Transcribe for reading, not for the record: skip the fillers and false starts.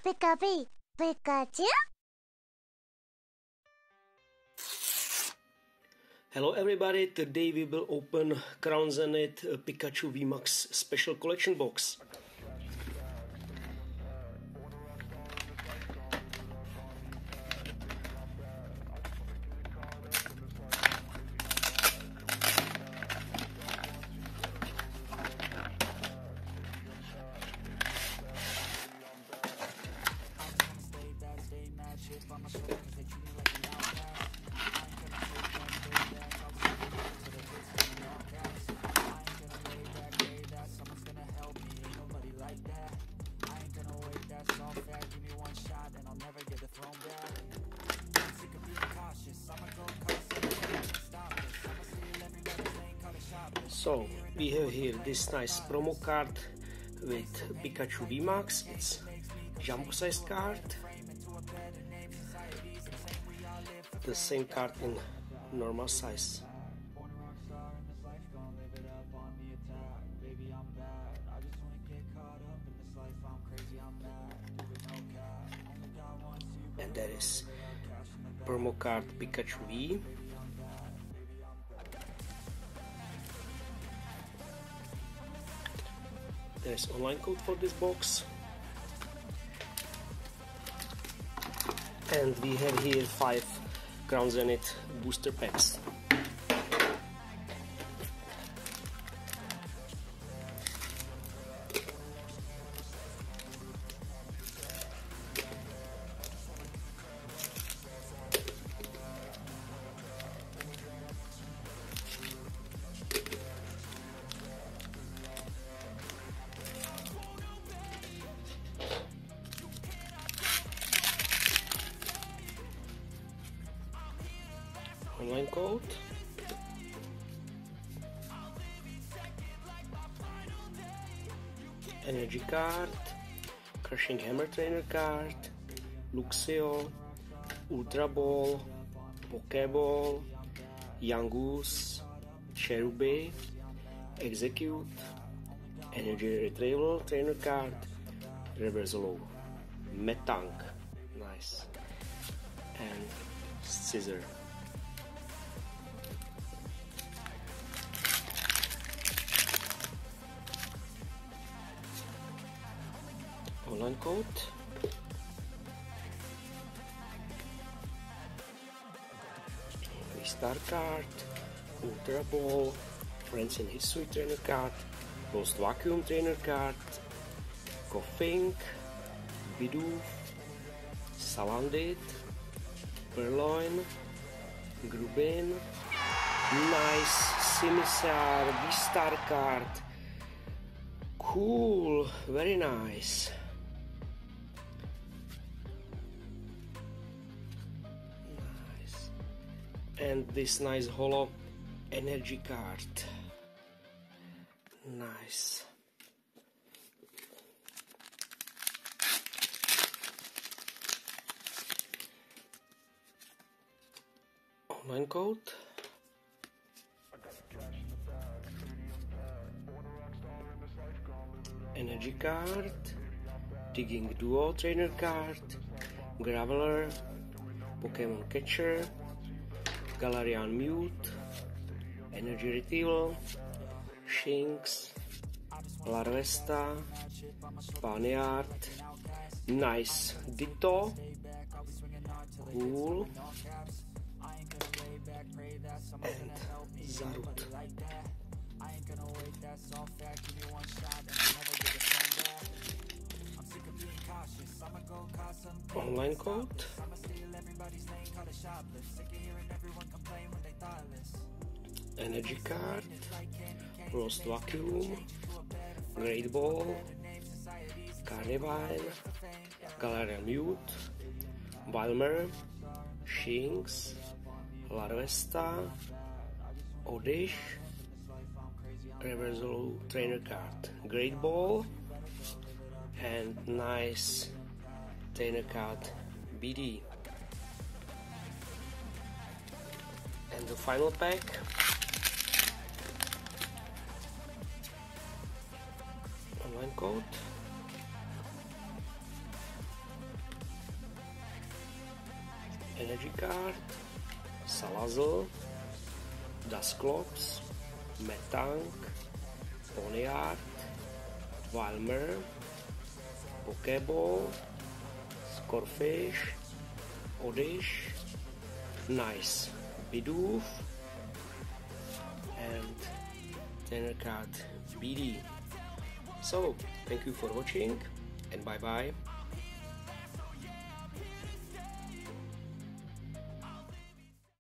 Pika-pee, Pikachu? Hello everybody, today we will open Crown Zenith Pikachu VMAX Special Collection box. So we have here this nice promo card with Pikachu VMAX. It's jumbo sized card. The same card in normal size. And there is promo card Pikachu V. There's online code for this box, and we have here 5 Crown Zenith booster packs. Online code, energy card, Crushing Hammer Trainer card, Luxio, Ultra Ball, Pokeball, Yangoose, Cherubi, Execute, Energy Retrieval Trainer card, Reversalo, Metang, nice, and Scissor. Online code, Star card, Ultra Ball, Friends in History Trainer card, Lost Vacuum Trainer card, Koffing, Bidoof, Salandit, Purloin, Grubin, nice, Simisar, V-Star card, cool, very nice. And this nice holo energy card, nice. Online code, energy card, Digging Duo Trainer card, Graveler, Pokemon Catcher, Galarian Mute, Energy Retrieval, Shinx, Larvesta, Pawniard, nice, Ditto, cool, and Zarut. Online code, energy card, Lost Vacuum, Great Ball, Carnivine, Galarian Mute, Wilmer, Shinx, Larvesta, Oddish, Reversal Trainer card, Great Ball, and nice trainer card BD. And the final pack, online code, Energy card, Salazzle, Dusclops, Metang, Ponyard, Wilmer, Pokeball, Scorfish, Oddish, nice Bidoof, and trainer card BD. So thank you for watching and bye bye.